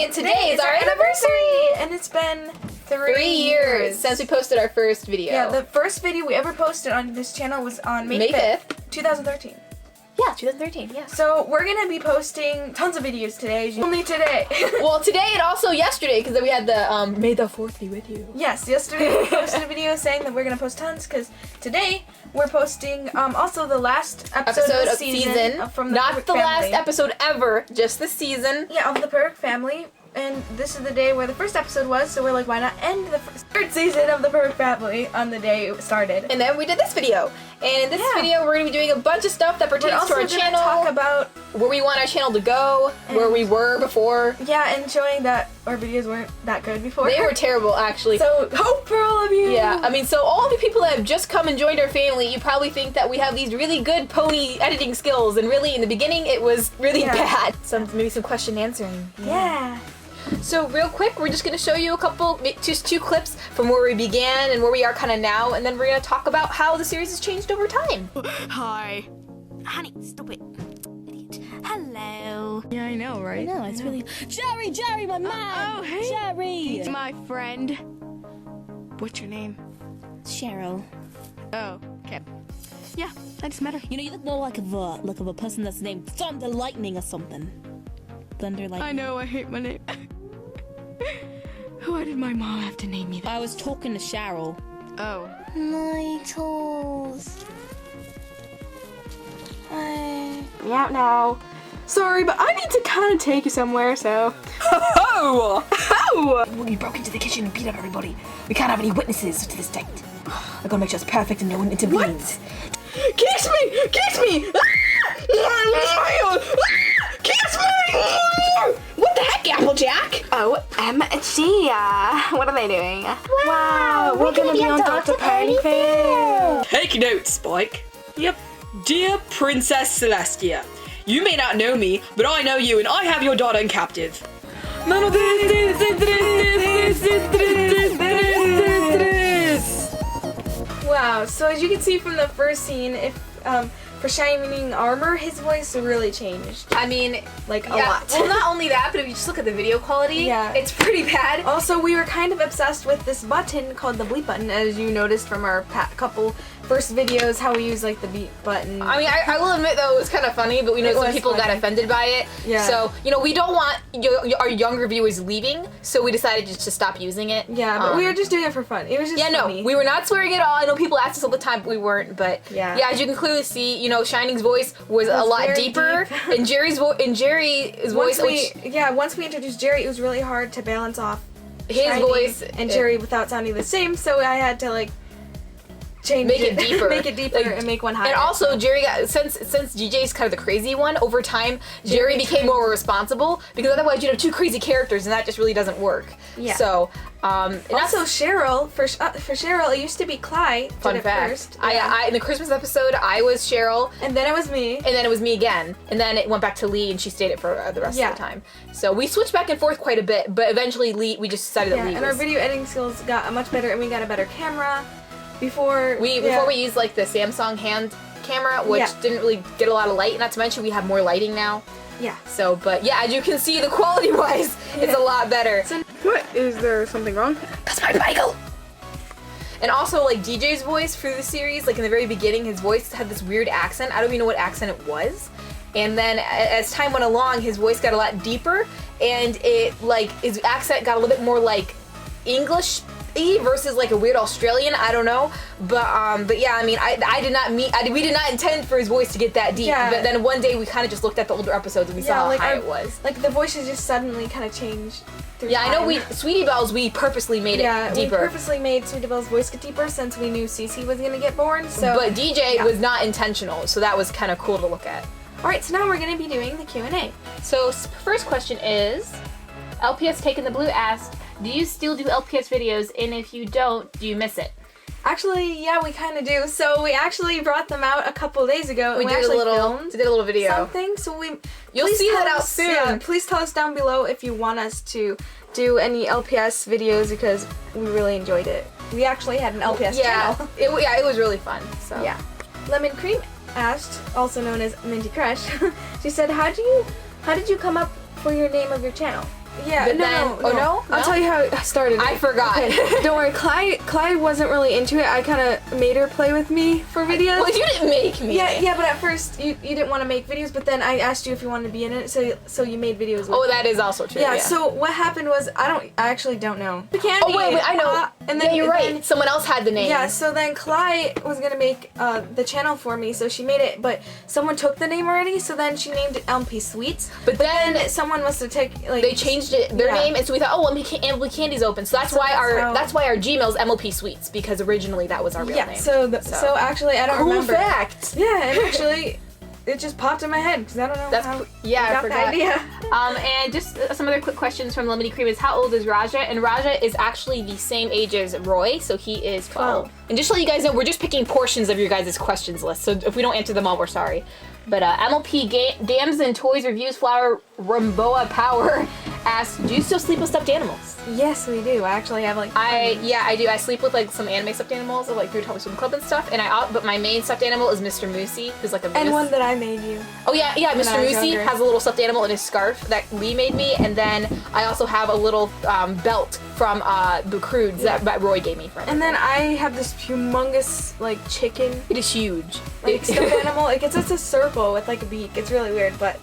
and today is our anniversary! And it's been 3 years since we posted our first video. Yeah, the first video we ever posted on this channel was on May 5th, 2013. Yeah, 2013, yeah. So we're going to be posting tons of videos today, only today. Well, today and also yesterday, because we had the May the 4th be with you. Yes, yesterday we posted a video saying that we're going to post tons, because today we're posting also the last episode of the season. From the Not the last episode ever, just the season. Yeah, of the Perfect Family. And this is the day where the first episode was, so we're like, why not end the third season of the Perfect Family on the day it started? And then we did this video. And in this video, we're going to be doing a bunch of stuff that pertains to our channel. Talk about where we want our channel to go, where we were before. Yeah, and showing that our videos weren't that good before. They were terrible, actually. So, hope for all of you! Yeah, I mean, so all the people that have just come and joined our family, you probably think that we have these really good pony editing skills, and really, in the beginning, it was really bad. Maybe some question answering. Yeah. So real quick, we're just going to show you a couple, just two clips from where we began and where we are kind of now, and then we're going to talk about how the series has changed over time. Hi. Honey, stop it. Idiot. Hello. Yeah, I know, right? I know, it's really... Jerry, my man! Oh, hey. Jerry! He's my friend. What's your name? Cheryl. Oh, okay. Yeah, I just met her. You know, you look more like of a person that's named Thunder Lightning or something. Thunder Lightning. I know, I hate my name. Why did my mom have to name me that? I was talking to Cheryl. Oh. My toes. Me out now. Sorry, but I need to kind of take you somewhere, so... Ho-ho! Ho! We broke into the kitchen and beat up everybody. We can't have any witnesses to this date. I gotta make sure it's perfect and no one intervenes. What? Kiss me! Kiss me! Kiss me! What the heck, Applejack? OMG, what are they doing? Wow, we're gonna be on Dr. Ponyville! Take note, Spike. Yep. Dear Princess Celestia, you may not know me, but I know you and I have your daughter in captive. None of this. Wow, so as you can see from the first scene, if for Shining Armor, his voice really changed. I mean, like a lot. Well, not only that, but if you just look at the video quality, it's pretty bad. Also, we were kind of obsessed with this button called the bleep button, as you noticed from our couple first videos, how we use like the beep button. I mean, I will admit though, it was kind of funny, but we know some people got offended by it. Yeah. So, you know, we don't want our younger viewers leaving, so we decided just to stop using it. Yeah, but we were just doing it for fun. It was just funny. No, we were not swearing at all. I know people asked us all the time, but we weren't. But yeah, as you can clearly see, you know, Shining's voice was a lot deeper, and Jerry's voice, once we introduced Jerry, it was really hard to balance off his voice and Jerry without sounding the same. So I had to like make it deeper, and make one higher. And also, Jerry got since DJ's kind of the crazy one. Over time, Jerry became more responsible because otherwise you'd have two crazy characters, and that just really doesn't work. Yeah. So, also Cheryl for Cheryl, it used to be Clyde. Fun fact. First. I in the Christmas episode, I was Cheryl, and then it was me, and then it was me again, and then it went back to Lee, and she stayed it for the rest of the time. So we switched back and forth quite a bit, but eventually we just decided that Lee. And our video editing skills got much better, and we got a better camera. Before we used like the Samsung hand camera, which didn't really get a lot of light. Not to mention we have more lighting now. Yeah. So, but yeah, as you can see, the quality-wise, it's a lot better. So, what? Is there something wrong? That's my Bible. And also, like DJ's voice through the series, like in the very beginning, his voice had this weird accent. I don't even know what accent it was. And then as time went along, his voice got a lot deeper, and his accent got a little bit more like English versus like a weird Australian, I don't know, but yeah, I mean, we did not intend for his voice to get that deep. Yeah. But then one day we kind of just looked at the older episodes and we saw how high it was. Like the voices just suddenly kind of changed. Yeah, I know. Sweetie Belle's, we purposely made it deeper. We purposely made Sweetie Belle's voice get deeper since we knew Cece was gonna get born. So, but DJ was not intentional, so that was kind of cool to look at. All right, so now we're gonna be doing the Q&A. So first question is, LPS Taken the Blue asked, do you still do LPS videos, and if you don't, do you miss it? Actually, yeah, we kind of do. So we actually brought them out a couple days ago. We did a little video. Something. So you'll see that out soon. Yeah, please tell us down below if you want us to do any LPS videos because we really enjoyed it. We actually had an LPS channel. It was really fun. So yeah. Lemon Cream asked, also known as Minty Crush. She said, "How did you come up for your name of your channel?" Yeah, But no, then- no, oh, no? I'll No? tell you how it started. I forgot. Don't worry, Clyde wasn't really into it. I kind of made her play with me for videos. Well, you didn't make me. Yeah, but at first you didn't want to make videos, but then I asked you if you wanted to be in it, so you made videos with Oh, me. that is also true. Yeah, so what happened was, I actually don't know. The candy. Oh, wait, I know. And yeah, then you're right. then- Someone else had the name. Yeah, so then Clyde was gonna make the channel for me, so she made it, but someone took the name already, so then she named it MLP Sweets. But then Someone must have taken, like... they changed their Yeah. name, and so we thought, oh, MLPcandy's open. So that's why that's how- our Gmail's MLP Sweets, because originally that was our real Yeah, name. so actually, I don't cool remember. fact. Yeah, and actually, it just popped in my head, because I don't know That's how yeah, I I got forgot. the idea. And just some other quick questions from Lemony Cream is how old is Raja? And Raja is actually the same age as Roy, so he is 12. And just to let you guys know, we're just picking portions of your guys' questions list, so if we don't answer them all, we're sorry. But MLP Dams and Toys Reviews Flower Ramboa Power asks, do you still sleep with stuffed animals? Yes, we do. I actually have, like... I do. I sleep with like some anime stuffed animals, like through Tommy Swim Club and stuff. And but my main stuffed animal is Mr. Moosey, who's like a moose. And one that I made you. Oh yeah, Mr. I was Moosey younger. has a little stuffed animal in his scarf that Lee made me, and then I also have a little belt from the Croods that Roy gave me. And then I have this humongous, like, chicken, It is huge. like, stuffed animal. Like, it's just a circle with, like, a beak. It's really weird, but,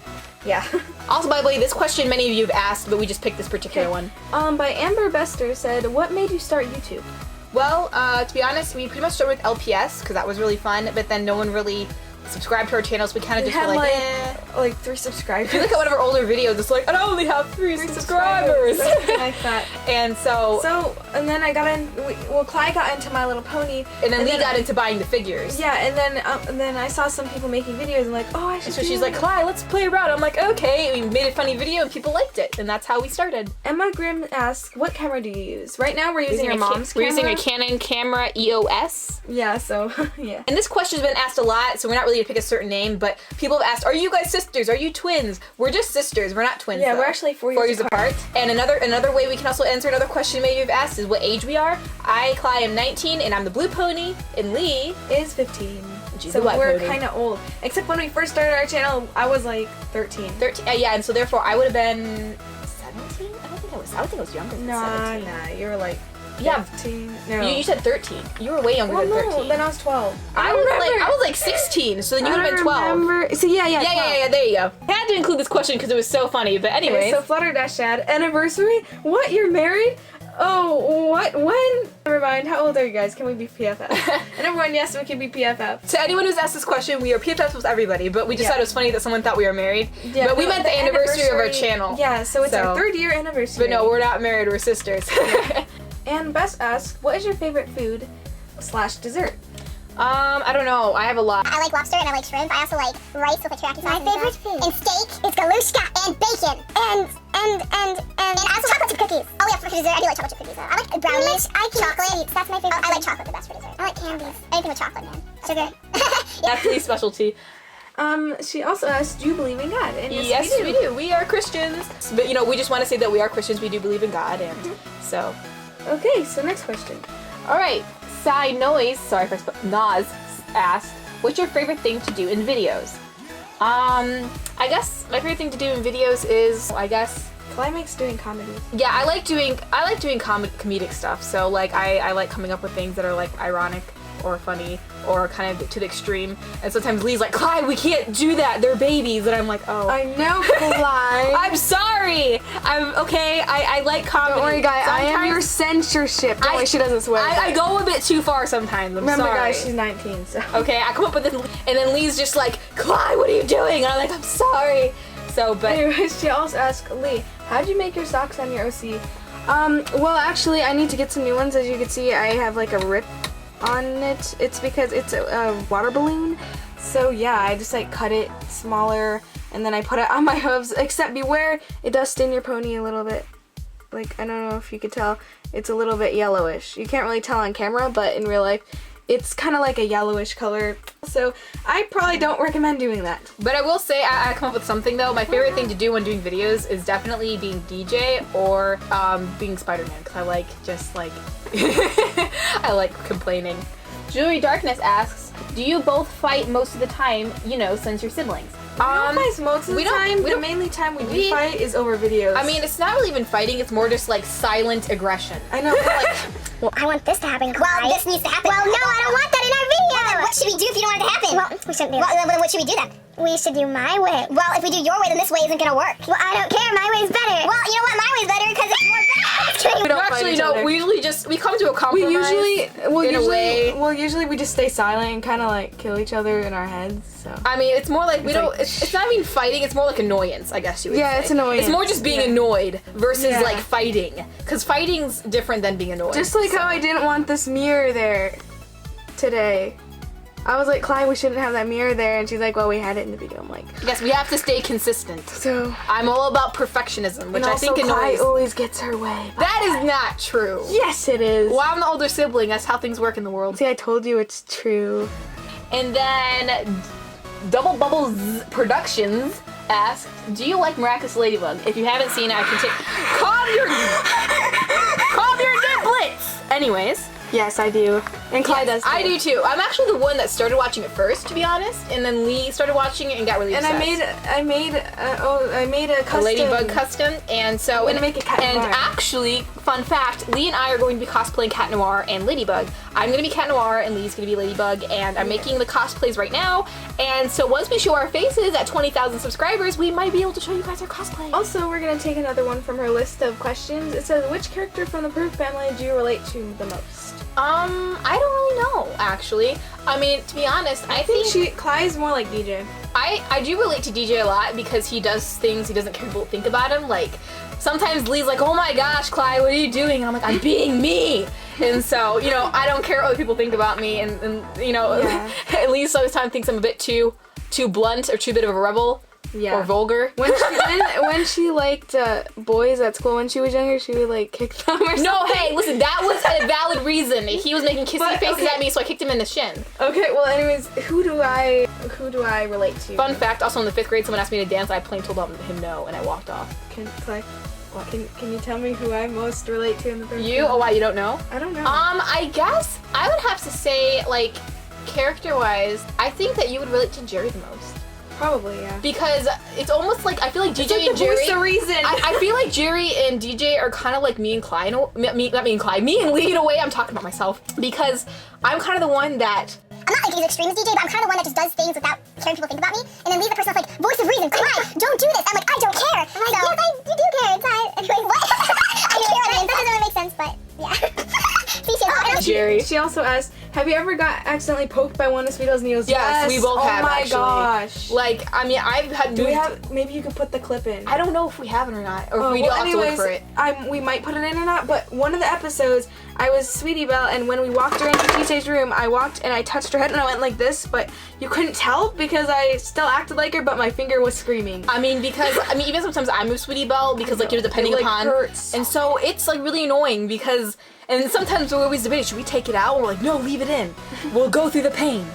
yeah. Also, by the way, this question many of you have asked, but we just picked this particular one. By Amber Bester said, what made you start YouTube? Well, to be honest, we pretty much started with LPS because that was really fun, but then no one really subscribed to our channel, so we kind of We just had, were like, like 3 subscribers. If you look at one of our older videos, it's like, I only have 3 subscribers. Or something like that. And so And then I got Clyde got into My Little Pony. and then Lee got into buying the figures. Yeah, and then I saw some people making videos and like, oh, I should And so do she's that. like, Clyde, let's play around. I'm like, okay. We made a funny video and people liked it. And that's how we started. Emma Grimm asks, what camera do you use? Right now we're using our mom's We're camera. using a Canon camera EOS. Yeah, so, yeah. And this question's been asked a lot, so we're not really gonna pick a certain name, but people have asked, are you guys sisters? Are you twins? We're just sisters. We're not twins. Yeah, though. we're actually 4 years apart. And another way we can also answer another question maybe you've asked is what age we are. I, Clyde, am 19 and I'm the blue pony, and Lee Is 15. She's So the white we're pony. kind of old. Except when we first started our channel, I was like 13. 13. Yeah, and so therefore I would have been 17. I don't think I was younger than 17. Nah, you were like Yeah. 15. No. You said 13. You were way younger well, than no, 13. then I was 12. I was like 16. So then you would have been 12. Remember. So yeah, 12. Yeah. There you go. I had to include this question because it was so funny. But Okay, anyways, so Flutter Dash Shad, anniversary? What? You're married? Oh, what? When? Never mind. How old are you guys? Can we be PFF? And everyone, yes, we can be PFF. to anyone who's asked this question, we are PFFs with everybody. But we just Yeah. thought it was funny that someone thought we were married. Yeah, but we no, meant the anniversary of our channel. Yeah, so it's our So- 3rd year anniversary. But no, we're not married. We're sisters. And Bess asks, what is your favorite food/dessert? I don't know. I have a lot. I like lobster and I like shrimp. I also like rice with a teriyaki sauce. My favorite food. And steak is galushka and bacon. And I also chocolate chip cookies. Oh yeah, for dessert, I do like chocolate chip cookies. I like brownies. Chocolate. That's my favorite. I like chocolate the best for dessert. I like candies. Anything with chocolate, man. Sugar. That's Lee's specialty. She also asked, do you believe in God? And Yes, we do. We are Christians. But we just want to say that we are Christians. We do believe in God, and so. Okay, so next question. All right. Sai Noise, sorry if I spelled Naz, asked, "What's your favorite thing to do in videos?" I guess my favorite thing to do in videos is, Climax doing comedy. yeah, I like doing comedic stuff. So like I like coming up with things that are like ironic or funny or kind of to the extreme. And sometimes Lee's like, Clyde, we can't do that. They're babies. And I'm like, oh. I know, Clyde. I'm sorry. I'm okay. I like comedy. Don't worry, guy. I am Sometimes your censorship. Don't worry, she doesn't swear. I go a bit too far sometimes. I'm Remember, sorry. guys, she's 19, so. Okay, I come up with this, and then Lee's just like, Clyde, what are you doing? And I'm like, I'm sorry. So, but Anyways, she also asked, Lee, how'd you make your socks on your OC? Well, actually, I need to get some new ones. As you can see, I have like a rip on it. It's because it's a water balloon. So yeah, I just like cut it smaller, and then I put it on my hooves. Except beware, it does stain your pony a little bit. Like, I don't know if you could tell, it's a little bit yellowish. You can't really tell on camera, but in real life, it's kind of like a yellowish color. So I probably don't recommend doing that. But I will say, I come up with something though. My favorite thing to do when doing videos is definitely being DJ or being Spider-Man, because I like just like, I like complaining. Jewelry Darkness asks, do you both fight most of the time, since you're siblings? Most of the time, the mainly time we do fight is over videos. I mean, it's not really even fighting, it's more just like silent aggression. I know, but like, Well, I want this to happen. Well, this needs to happen. Well, no, I don't want that in our video. Well, then what should we do if you don't want it to happen? Well, we shouldn't do that. Well, then what should we do then? We should do my way. Well, if we do your way, then this way isn't gonna work. Well, I don't care. My way's better. Well, you know what? My way's better because it's more better. we don't fight Actually, each no, other. we usually we come to a compromise. Usually we just stay silent and kind of like kill each other in our heads. So. I mean, it's more like it's not even fighting, it's more like annoyance, I guess you would say. Yeah, it's annoyance. It's more just being annoyed versus like fighting. Because fighting's different than being annoyed. Just like how I didn't want this mirror there today. I was like, Clyde, we shouldn't have that mirror there. And she's like, well, we had it in the video. I'm like, yes, we have to stay consistent. So. I'm all about perfectionism, which I think annoys. Clyde always gets her way. That is not true. Yes, it is. Well, I'm the older sibling. That's how things work in the world. See, I told you it's true. And then Double Bubbles Productions asked, do you like Miraculous Ladybug? If you haven't seen it, I can take... Calm your niblets! Anyways. Yes, I do. And Clyde does too. I do too. I'm actually the one that started watching it first, to be honest, and then Lee started watching it and got really obsessed. And I made a custom. A Ladybug custom, and so... I'm gonna make a Cat And Noir. actually, fun fact, Lee and I are going to be cosplaying Cat Noir and Ladybug. I'm gonna be Cat Noir and Lee's gonna be Ladybug, and I'm making the cosplays right now, and so once we show our faces at 20,000 subscribers, we might be able to show you guys our cosplay. Also, we're gonna take another one from her list of questions. It says, which character from the Proof family do you relate to the most? I don't really know, actually. I mean, to be honest, I think Clyde's more like DJ. I do relate to DJ a lot because he does things he doesn't care people think about him. Like, sometimes Lee's like, oh my gosh, Clyde, what are you doing? And I'm like, I'm being me. And so, you know, I don't care what other people think about me. And you know, Lee sometimes thinks I'm a bit too blunt or too bit of a rebel. Yeah. Or vulgar. When she liked boys at school when she was younger, she would like kick them or something. No, hey, listen, that was a valid reason. He was making kissy faces at me, so I kicked him in the shin. Okay, well, anyways, who do I relate to? Fun fact, also in the 5th grade, someone asked me to dance, I plain told him no, and I walked off. Can you tell me who I most relate to in the 3rd grade? You? Oh, why, you don't know? I don't know. I guess I would have to say, like, character-wise, I think that you would relate to Jerry the most. Probably, yeah. Because it's almost like, I feel like DJ and Jerry... Voice the reason. I feel like Jerry and DJ are kind of like me and Clyde. Me and Lee in a way. I'm talking about myself. Because I'm kind of the one that... I'm not like these extremes DJ, but I'm kind of the one that just does things without caring people think about me. And then Lee's the person that's like, voice of reason, Clyde, don't do this. I'm like, I don't care. I'm like, yes, you do care. It's not... Anyway, what? I hear what I mean. That doesn't really make sense, but yeah. Jerry. She also asked, have you ever got accidentally poked by one of Sweeto's needles? Yes, we both have, actually. Oh my gosh. Like, I mean, I've had... Maybe you could put the clip in. I don't know if we have it or not. Or if we do, I'll have to look for it. We might put it in or not, but one of the episodes, I was Sweetie Belle, and when we walked her into TJ's room, I walked and I touched her head and I went like this, but you couldn't tell because I still acted like her, but my finger was screaming. I mean, because, even sometimes I move Sweetie Belle because, like, depending upon... hurts. And so it's, like, really annoying because... And sometimes we're always debating, should we take it out? We're like, no, leave it in. We'll go through the pain.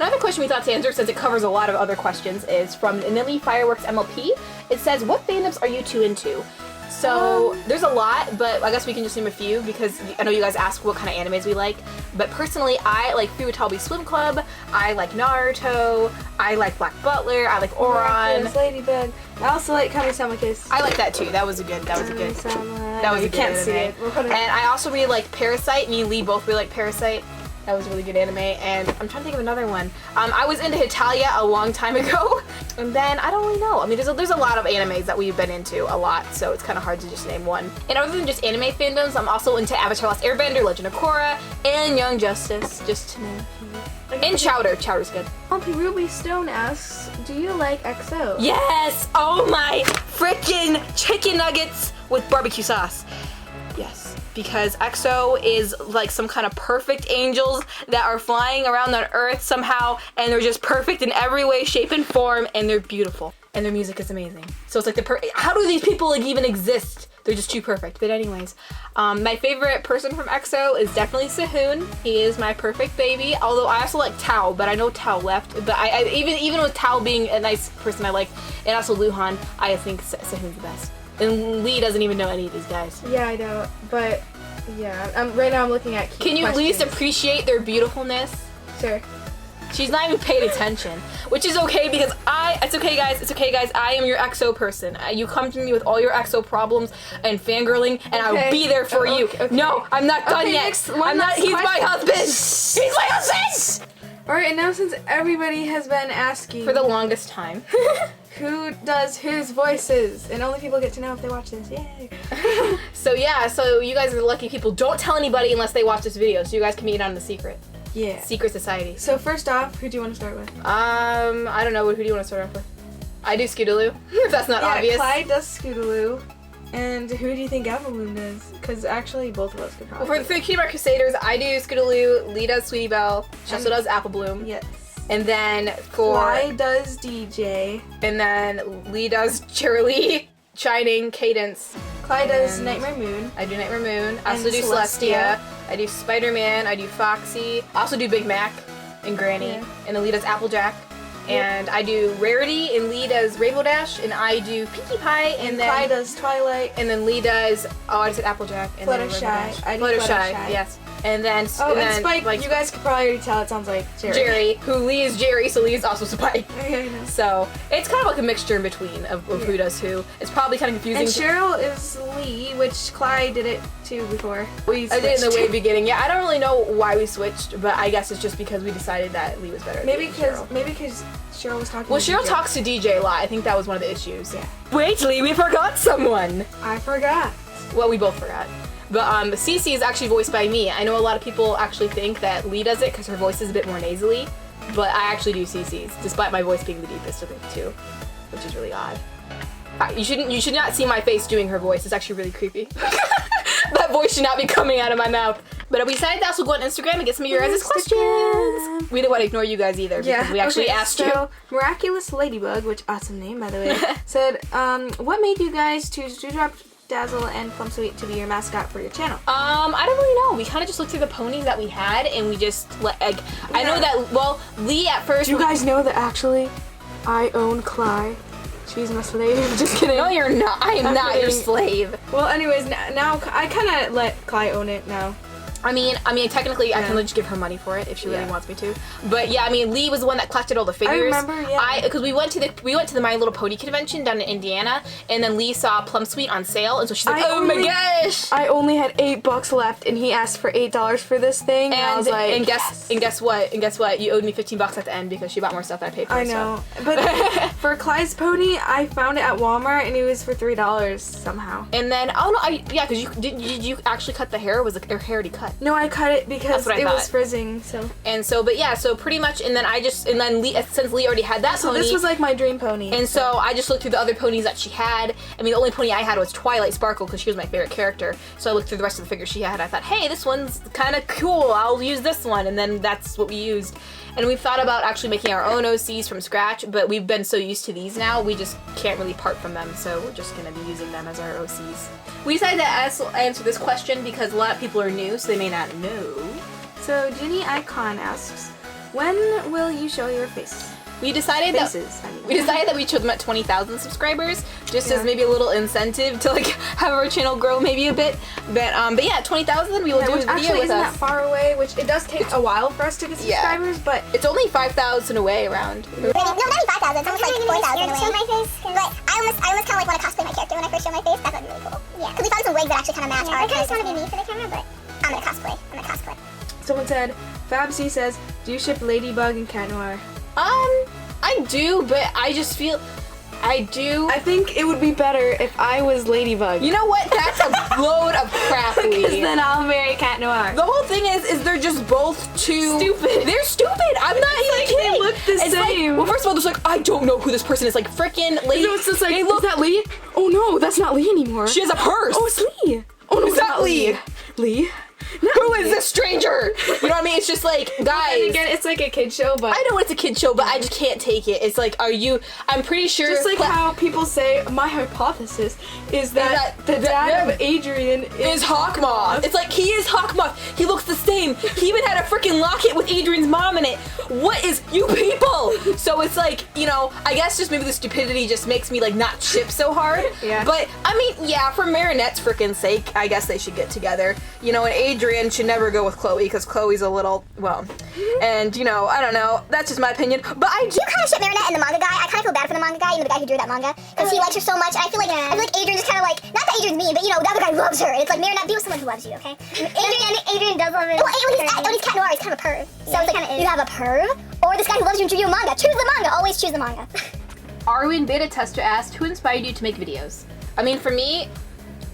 Another question we thought to answer, since it covers a lot of other questions, is from Nilly Fireworks MLP. It says, what fandoms are you two into? So, there's a lot, but I guess we can just name a few, because I know you guys ask what kind of animes we like. But personally, I like Furutabi Swim Club, I like Naruto, I like Black Butler, I like Ouran. Ladybug. I also like Kami-sama Kiss. I like that too. That was a good anime. You can't see it. And I also really like Parasite. Me and Lee both really like Parasite. That was a really good anime. And I'm trying to think of another one. I was into Hitalia a long time ago. And then I don't really know. I mean, there's a lot of animes that we've been into a lot, so it's kind of hard to just name one. And other than just anime fandoms, I'm also into Avatar: Last Airbender, Legend of Korra, and Young Justice, just to name a few. And Chowder. Chowder's good. Ruby Stone asks, do you like XO? Yes! Oh my frickin' chicken nuggets with barbecue sauce. Yes, because EXO is like some kind of perfect angels that are flying around on Earth somehow, and they're just perfect in every way, shape, and form, and they're beautiful. And their music is amazing. So it's like how do these people like even exist? They're just too perfect. But anyways, my favorite person from EXO is definitely Sehun. He is my perfect baby. Although I also like Tao, but I know Tao left. But I even with Tao being a nice person I like, and also Luhan, I think Sehun's the best. And Lee doesn't even know any of these guys. Yeah, I don't. But yeah, right now I'm looking at. Can you at least appreciate their beautifulness? Sure. She's not even paid attention, which is okay because it's okay guys, I am your EXO person. You come to me with all your EXO problems and fangirling, and I will be there for you. Okay. No, I'm not done yet. Next, He's my husband. He's my husband! Alright, now since everybody has been asking For the longest time. who does whose voices, and only people get to know if they watch this, yay! So you guys are the lucky people. Don't tell anybody unless they watch this video, so you guys can meet out in the secret. Yeah. Secret society. So first off, who do you want to start with? I don't know. Who do you want to start off with? I do Scootaloo, if that's not obvious. Clyde does Scootaloo. And who do you think Everbloom does? Because actually, both of us could probably. Well, for the Cutie Mark Crusaders, I do Scootaloo, Lee does Sweetie Belle, she also does Apple Bloom. Yes. And then for... Clyde does DJ. And then Lee does Cheerilee, Shining, Cadence. Clyde does And Nightmare Moon. I do Nightmare Moon. I also And do Celestia. I do Spider-Man. I do Foxy. I also do Big Mac and Granny. Yeah. And then Lee does Applejack. And I do Rarity, and Lee does Rainbow Dash, and I do Pinkie Pie, and then Clyde does Twilight. and then Lee does I said Applejack and then Rainbow Fluttershy. Dash. I do Fluttershy, Fluttershy. yes. And then Oh, and then, Spike, like, you guys could probably already tell it sounds like Jerry. Jerry, who Lee is Jerry, so Lee is also Spike. Okay, I know. So it's kind of like a mixture in between of who does who. It's probably kind of confusing. And Cheryl is Lee, which Clyde did it too before. I did it in the way beginning. Yeah, I don't really know why we switched, but I guess it's just because we decided that Lee was better. Maybe than because Cheryl was talking Well, to Cheryl DJ. talks to DJ a lot. I think that was one of the issues. Yeah. Wait, Lee, we forgot someone. I forgot. Well, we both forgot. But Cece is actually voiced by me. I know a lot of people actually think that Lee does it because her voice is a bit more nasally, but I actually do Cece's, despite my voice being the deepest of the two, which is really odd. You should not see my face doing her voice. It's actually really creepy. That voice should not be coming out of my mouth. But we decided to also go on Instagram and get some of your guys' questions. We didn't want to ignore you guys either because we actually asked you. So, Miraculous Ladybug, which awesome name by the way, said, what made you guys choose Dewdrop, Dazzle, and Plum Sweet to be your mascot for your channel? I don't really know. We kind of just looked through the ponies that we had and we just I know that, well, Lee at first. Do you guys know that actually I own Clyde? She's my slave. Just kidding. No, you're not. I am not your kidding. slave. Well, anyways, now I kind of let Clyde own it now. I mean, technically, I can just give her money for it if she really wants me to. But yeah, I mean, Lee was the one that collected all the figures. I remember, yeah. Because we went to the My Little Pony convention down in Indiana, and then Lee saw Plum Sweet on sale, and so she's like, my gosh! I only had $8 left, and he asked for $8 for this thing, and I was like, and guess what? You owed me $15 at the end because she bought more stuff than I paid for. I know, but for Clyde's pony, I found it at Walmart, and it was for $3 somehow. And then because did you actually cut the hair? Or was her hair already cut? No, I cut it because it was frizzing. So pretty much, and then Lee, since Lee already had that so pony, this was like my dream pony. and so I just looked through the other ponies that she had. I mean, the only pony I had was Twilight Sparkle because she was my favorite character. So I looked through the rest of the figures she had. I thought, hey, this one's kind of cool. I'll use this one, and then that's what we used. And we've thought about actually making our own OCs from scratch, but we've been so used to these now, we just can't really part from them, so we're just going to be using them as our OCs. We decided to answer this question because a lot of people are new, so they may not know. So Ginny Icon asks, when will you show your face? We decided that we should them at 20,000 subscribers, just as maybe a little incentive to have our channel grow maybe a bit. But yeah, 20,000 we will do a video actually with isn't us. that far away, which it does take a while for us to get subscribers, but it's only 5,000 away around. No, not even 5,000. It's almost like 4,000 away. Show my face? But I almost kind of want to cosplay my character when I first show my face. That would be really cool. Yeah, because we found some wigs that actually kind of match our. I kind of want to be me for the camera, but I'm gonna cosplay. Someone said, Fabc says, do you ship Ladybug and Cat Noir? I do, but I just feel I do. I think it would be better if I was Ladybug. You know what? That's a load of crap, Lee. Because then I'll marry Cat Noir. The whole thing is they're just both too stupid. They're stupid. I'm not even kidding. They look the same. Well, first of all, there's I don't know who this person is. Frickin' Lee. No, it's just is that Lee? Oh no, that's not Lee anymore. She has a purse. Oh, it's Lee. Oh no, it's not Lee. Lee? Who is this stranger? You know what I mean? It's just guys. And again, it's like a kid show, but I know it's a kid show, but I just can't take it. It's I'm pretty sure. Just how people say, my hypothesis is that the dad of Adrian is Hawkmoth. It's he is Hawkmoth. He looks the same. He even had a freaking locket with Adrian's mom in it. What is you people? So it's I guess just maybe the stupidity just makes me not ship so hard. Yeah. But I mean, yeah, for Marinette's freaking sake, I guess they should get together. And Adrian should never go with Chloe because Chloe's a little, well, and you know, I don't know, that's just my opinion, but I do kind of ship Marinette and the manga guy. I kind of feel bad for the manga guy, you know, the guy who drew that manga, because he likes her so much, and I feel like Adrian's just kind of like, not that Adrian's mean, but you know, the other guy loves her, and it's like, Marinette, be with someone who loves you, okay? Adrian does love it. Well, he's Cat Noir, he's kind of a perv, so it's like, you have a perv, or this guy who loves you and drew you a manga. Choose the manga, always choose the manga. Arwin Beta Tester asked, who inspired you to make videos? I mean, for me,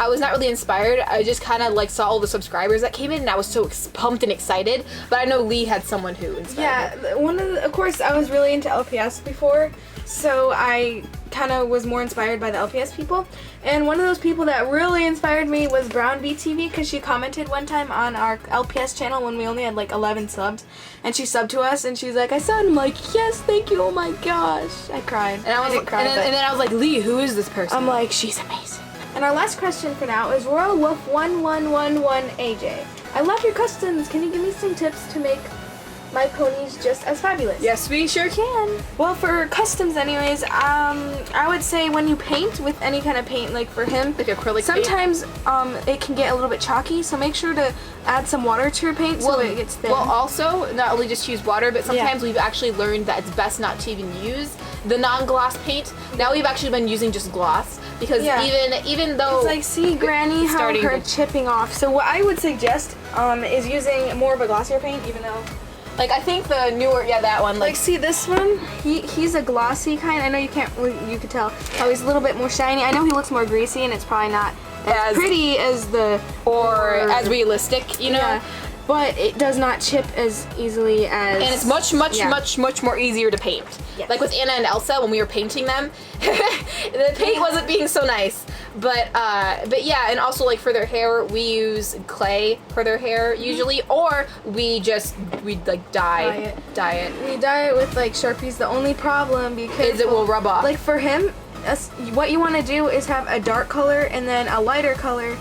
I was not really inspired. I just kind of like saw all the subscribers that came in, and I was so pumped and excited. But I know Lee had someone who inspired her. Of course, I was really into LPS before, so I kind of was more inspired by the LPS people. And one of those people that really inspired me was Brown BTV, because she commented one time on our LPS channel when we only had like 11 subs, and she subbed to us, and she's like, I subbed. I'm like, yes, thank you. Oh my gosh, I cried. And I didn't cry, and then I was like, Lee, who is this person? I'm like, she's amazing. And our last question for now is Royal Wolf 1111 AJ. I love your customs. Can you give me some tips to make my ponies just as fabulous? Yes, we sure can. Well, for customs anyways, I would say when you paint with any kind of paint, like for him, like acrylic sometimes it can get a little bit chalky, so make sure to add some water to your paint so it gets thin. Well, also, not only just use water, but sometimes we've actually learned that it's best not to even use the non-gloss paint. Now we've actually been using just gloss, because even though it's like, see Granny how her chipping off. So what I would suggest is using more of a glossier paint, even though, like, I think the newer, that one, like see this one, he's a glossy kind. I know you can't, you could tell how he's a little bit more shiny. I know he looks more greasy, and it's probably not as pretty as the or as realistic, you know. Yeah. But it does not chip as easily as... And it's much more easier to paint. Yes. Like with Anna and Elsa, when we were painting them, the paint wasn't being so nice. But yeah, and also like for their hair, we use clay for their hair usually, or we like dye it. We dye it with like Sharpies. The only problem, because it will rub off. Like for him, what you want to do is have a dark color and then a lighter color.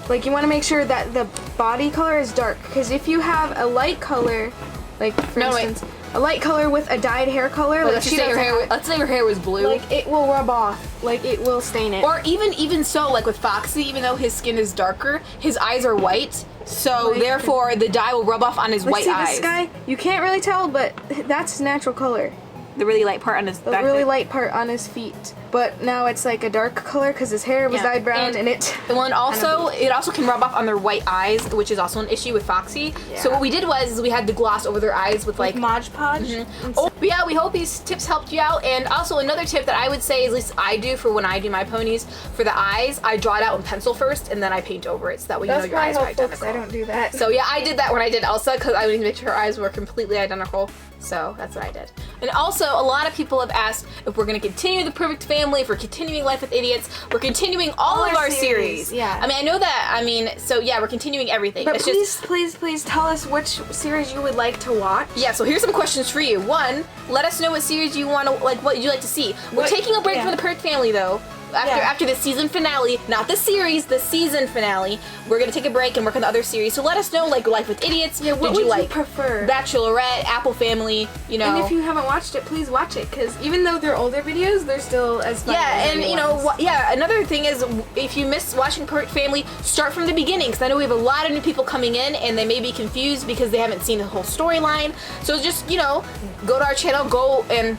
Like you want to make sure that the body color is dark, because if you have a light color, like for instance, a light color with a dyed hair color, like let's say her hair was blue, like it will rub off, like it will stain it. Or even so, like with Foxy, even though his skin is darker, his eyes are white, so therefore the dye will rub off on his white eyes. This guy, you can't really tell, but that's his natural color. The really light part on his back. The really light part on his feet. But now it's like a dark color because his hair was dyed brown, and it... Well, and also, it also can rub off on their white eyes, which is also an issue with Foxy. Yeah. So what we did was we had the gloss over their eyes with like... Mod Podge. Mm-hmm. Oh, but yeah, we hope these tips helped you out. And also another tip that I would say, at least I do for when I do my ponies, for the eyes, I draw it out in pencil first, and then I paint over it, so that way you know your eyes are identical. I don't do that. So yeah, I did that when I did Elsa, because I wanted to make sure her eyes were completely identical. So that's what I did. And also, a lot of people have asked if we're going to continue The Perfect Family, if we're continuing Life with Idiots. We're continuing all of our series. Yeah. I mean, I know that, so yeah, we're continuing everything. But please tell us which series you would like to watch. Yeah, so here's some questions for you. One, let us know what series you want to, what you'd like to see. We're taking a break from The Perfect Family, though. After the season finale, not the series, the season finale, we're gonna take a break and work on the other series. So let us know, like Life with Idiots. Yeah, what would you prefer? Bachelorette, Apple Family, you know. And if you haven't watched it, please watch it, because even though they're older videos, they're still as fun. Yeah, and you know, another thing is, if you miss watching Perfect Family, start from the beginning, because I know we have a lot of new people coming in, and they may be confused because they haven't seen the whole storyline. So just, you know, go to our channel, go and,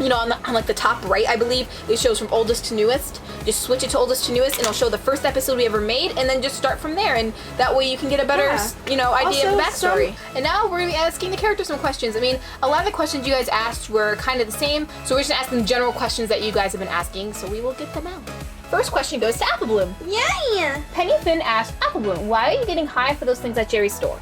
you know, on like the top right, I believe, it shows from oldest to newest. Just switch it to oldest to newest, and it'll show the first episode we ever made, and then just start from there, and that way you can get a better, you know, idea of the backstory. And now we're gonna be asking the characters some questions. I mean, a lot of the questions you guys asked were kind of the same, so we're just gonna ask them general questions that you guys have been asking, so we will get them out. First question goes to Apple Bloom. Yeah. Penny Finn asked, Apple Bloom, why are you getting high for those things at Jerry's store?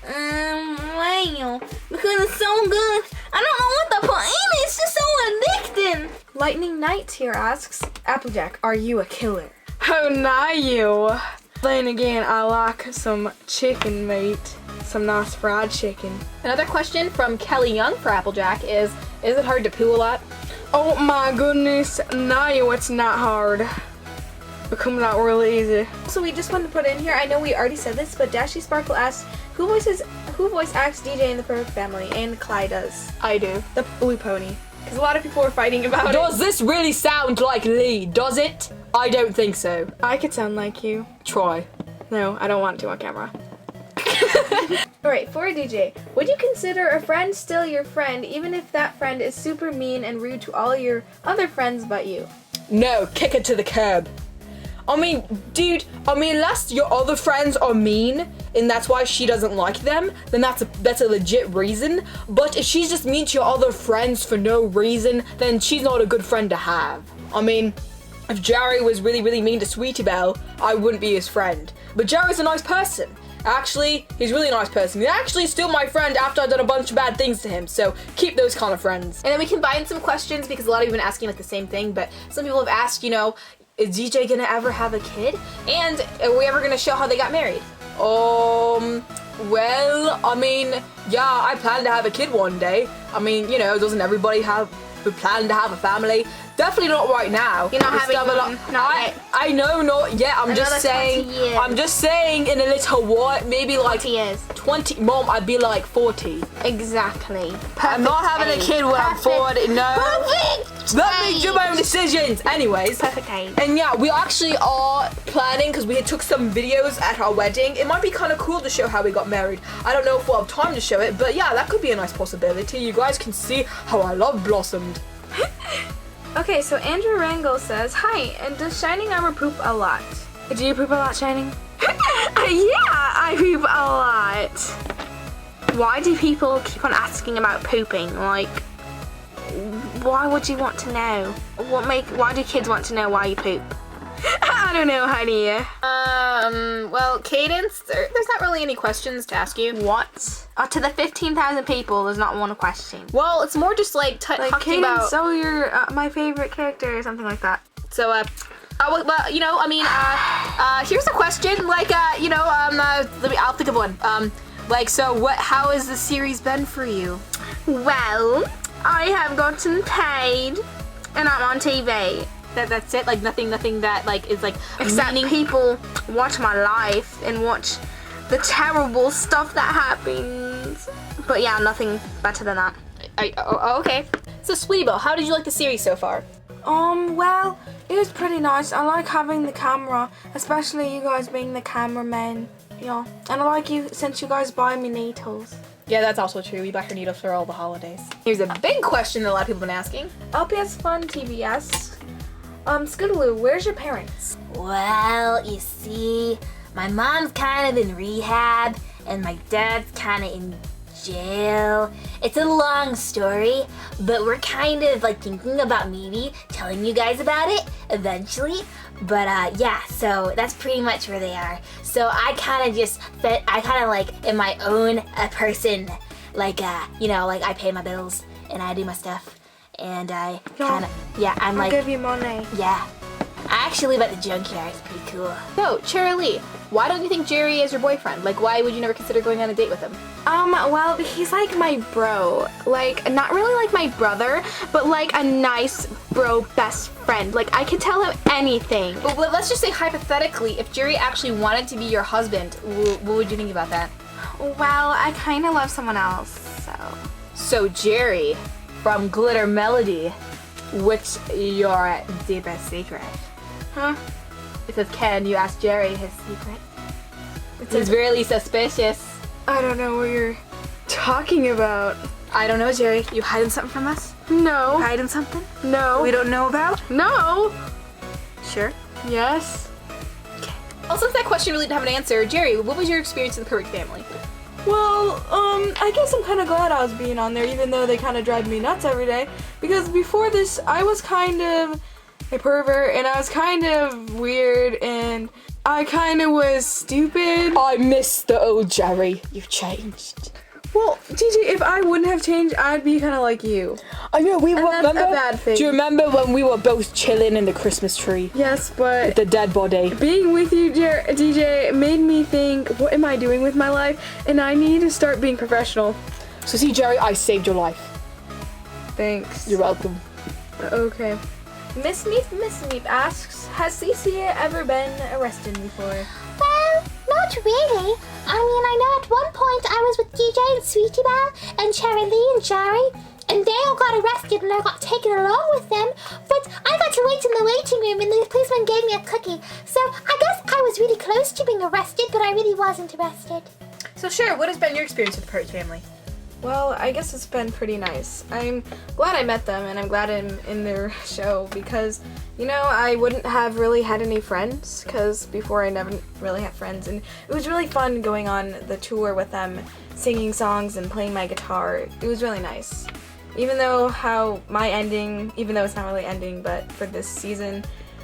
Well, because it's so good. I don't know what the point is. It's just so addicting. Lightning Knight here asks, Applejack, are you a killer? Oh, not you. Then again, I like some chicken meat. Some nice fried chicken. Another question from Kelly Young for Applejack is it hard to poo a lot? Oh my goodness, no, it's not hard. It comes out really easy. So we just wanted to put in here, I know we already said this, but Dashy Sparkle asks, who voice acts DJ in The Perfect Family? And Clyde does. I do. The blue pony. Because a lot of people were fighting about it. Does this really sound like Lee? Does it? I don't think so. I could sound like you. Try. No, I don't want to on camera. Alright, for DJ, would you consider a friend still your friend even if that friend is super mean and rude to all your other friends but you? No, kick it to the curb. I mean, dude, unless your other friends are mean and that's why she doesn't like them, then that's a legit reason. But if she's just mean to your other friends for no reason, then she's not a good friend to have. I mean, if Jerry was really, really mean to Sweetie Belle, I wouldn't be his friend. But Jerry's a nice person. Actually, he's really a nice person. He's actually still my friend after I've done a bunch of bad things to him, so keep those kind of friends. And then we combine some questions because a lot of you have been asking like the same thing, but some people have asked, you know, is DJ gonna ever have a kid? And are we ever gonna show how they got married? Well, I mean, yeah, I plan to have a kid one day. I mean, you know, doesn't everybody plan to have a family? Definitely not right now. You're not It's having still a lot- one, not yet. I know, not yet. I'm Another just saying. 20 years. I'm just saying in a little what? Maybe like 20 years. 20. Mom, I'd be like 40. Exactly. I'm not having a kid when I'm 40. No. Perfect. Let me do my own decisions. Anyways. Perfect age. And yeah, we actually are planning because we took some videos at our wedding. It might be kind of cool to show how we got married. I don't know if we'll have time to show it, but yeah, that could be a nice possibility. You guys can see how our love blossomed. Okay, so Andrew Rangel says, hi, and does Shining Armor poop a lot? Do you poop a lot, Shining? Yeah, I poop a lot. Why do people keep on asking about pooping? Like, why would you want to know? Why do kids want to know why you poop? I don't know, honey. Well, Cadence, there's not really any questions to ask you. What? To the 15,000 people, there's not one question. Well, it's more just like talking Cadence, about. so you're my favorite character or something like that. So, well, you know, I mean, here's a question. Like, you know, I'll think of one. So how has the series been for you? Well, I have gotten paid, and I'm on TV. That's it. Like nothing that like is like Except people watch my life and watch the terrible stuff that happens. But yeah, nothing better than that. Okay. So, Sweetie Belle, how did you like the series so far? Well, it was pretty nice. I like having the camera, especially you guys being the cameramen. Yeah, and I like you since you guys buy me needles. Yeah, that's also true. We buy her needles for all the holidays. Here's a big question that a lot of people have been asking. LPS Fun TV asks, Scootaloo, where's your parents? Well, you see, my mom's kind of in rehab, and my dad's kind of in jail. It's a long story, but we're kind of like thinking about maybe telling you guys about it eventually. But yeah, so that's pretty much where they are. So I kind of like am my own person. Like, you know, like I pay my bills and I do my stuff. And I kind of, yeah, I'll give you money. Yeah. I actually live at the junkyard. It's pretty cool. So, Charlie, why don't you think Jerry is your boyfriend? Like, why would you never consider going on a date with him? Well, he's like my bro. Like, not really like my brother, but like a nice bro best friend. Like, I can tell him anything. But let's just say hypothetically, if Jerry actually wanted to be your husband, what would you think about that? Well, I kind of love someone else, so. So, Jerry, from Glitter Melody, what's your deepest secret? Huh? It says, can you ask Jerry his secret? He's really suspicious. I don't know what you're talking about. I don't know, Jerry. You hiding something from us? No. Hiding something? No. We don't know about? No. Sure. Yes. Okay. Well, since that question really didn't have an answer, Jerry, what was your experience in the Perfect Family? Well, I guess I'm kind of glad I was being on there, even though they kind of drive me nuts every day. Because before this, I was kind of a pervert, and I was kind of weird, and I kind of was stupid. I miss the old Jerry. You've changed. Well, TJ, if I wouldn't have changed, I'd be kind of like you. I know, we And were, that's a remember? bad thing. Do you remember when we were both chilling in the Christmas tree? Yes, but With the dead body. being with you, DJ, made me think, what am I doing with my life? And I need to start being professional. So see, Jerry, I saved your life. Thanks. You're welcome. Okay. Miss Meep asks, has Cece ever been arrested before? Well, not really. I mean, I know at one point I was with DJ and Sweetie Belle and Cherry Lee and Jerry, and they all got arrested and I got taken along with them, but I got to wait in the waiting room and the policeman gave me a cookie, so I guess I was really close to being arrested, but I really wasn't arrested. So Cher, what has been your experience with the Purge family? Well, I guess it's been pretty nice. I'm glad I met them, and I'm glad I'm in their show because, you know, I wouldn't have really had any friends because before I never really had friends, and it was really fun going on the tour with them, singing songs and playing my guitar. It was really nice. Even though even though it's not really ending, but for this season,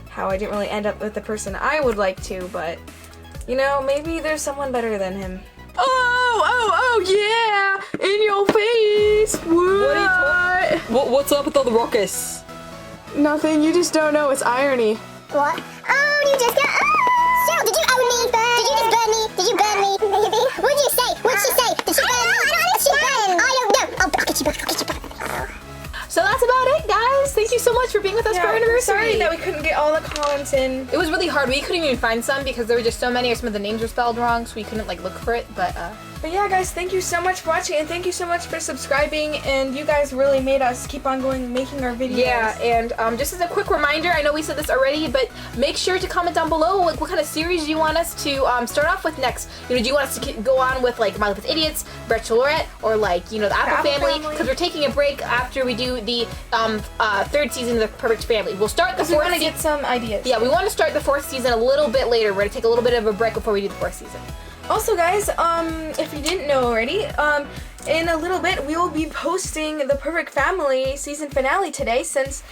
how I didn't really end up with the person I would like to, but, you know, maybe there's someone better than him. Oh, yeah! In your face! What? What's up with all the ruckus? Nothing, you just don't know, it's irony. What? Oh, you just got. Oh! Cheryl, did you own me? Did you just burn me? Did you burn me? Maybe. What'd you say? What'd she say? Did she burn me? I don't know. I'll get you back. I'll get you back. So that's about it, guys. Thank you so much for being with us for our anniversary. Sorry that we couldn't get all the comments in. It was really hard. We couldn't even find some because there were just so many, or some of the names were spelled wrong, so we couldn't like look for it. But yeah, guys, thank you so much for watching, and thank you so much for subscribing, and you guys really made us keep on going, making our videos. yeah, and just as a quick reminder, I know we said this already, but make sure to comment down below like what kind of series you want us to start off with next. You know, do you want us to go on with like My Life with Idiots, Bachelorette, or like, you know, the Apple Family? Because we're taking a break after we do the third season of the Perfect Family. We'll start the fourth. We want to get some ideas. Yeah, we want to start the fourth season a little bit later. We're gonna take a little bit of a break before we do the fourth season. Also, guys, if you didn't know already, in a little bit we will be posting the Perfect Family season finale today, since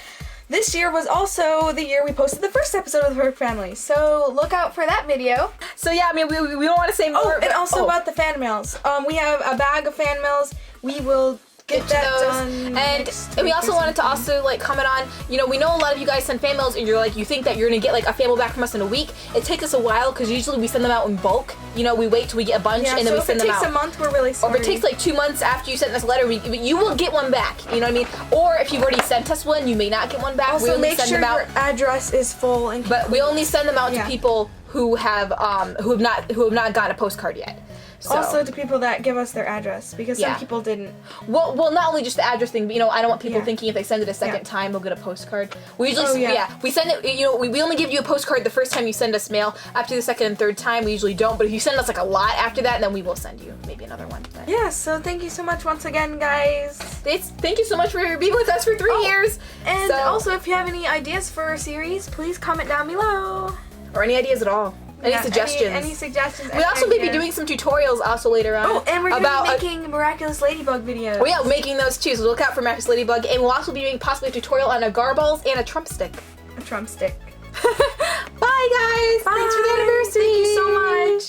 this year was also the year we posted the first episode of the Perfect Family. So look out for that video. So yeah, I mean, we don't want to say more. Oh, and also about the fan mails. We have a bag of fan mails. We will get that done. And we also wanted to also like comment on, you know, we know a lot of you guys send fan mails and you think that you're gonna get like a fan mail back from us in a week. It takes us a while because usually we send them out in bulk. You know, we wait till we get a bunch and then we send them out. if it takes a month, we're really sorry. Or if it takes like 2 months after you sent us a letter, you will get one back. You know what I mean? Or if you've already sent us one, you may not get one back. Also, we only make send sure them out, your address is full and complete. but we only send them out to people who have not gotten a postcard yet. So. Also to people that give us their address, because some people didn't. Well, not only just the address thing, but you know, I don't want people thinking if they send it a second time they'll get a postcard. We usually, we send it. You know, we only give you a postcard the first time you send us mail. After the second and third time, we usually don't. But if you send us like a lot after that, then we will send you maybe another one. But. Yeah. So thank you so much once again, guys. Thank you so much for being with us for 3 years. And also, if you have any ideas for a series, please comment down below. Or any ideas at all. Any suggestions? Any suggestions? We also may be doing some tutorials also later on. Oh, and we're going to be making Miraculous Ladybug videos. Oh yeah, making those too. So look out for Miraculous Ladybug, and we'll also be doing possibly a tutorial on a garballs and a trump stick. A trump stick. Bye guys. Bye. Thanks for the anniversary. Thank you so much.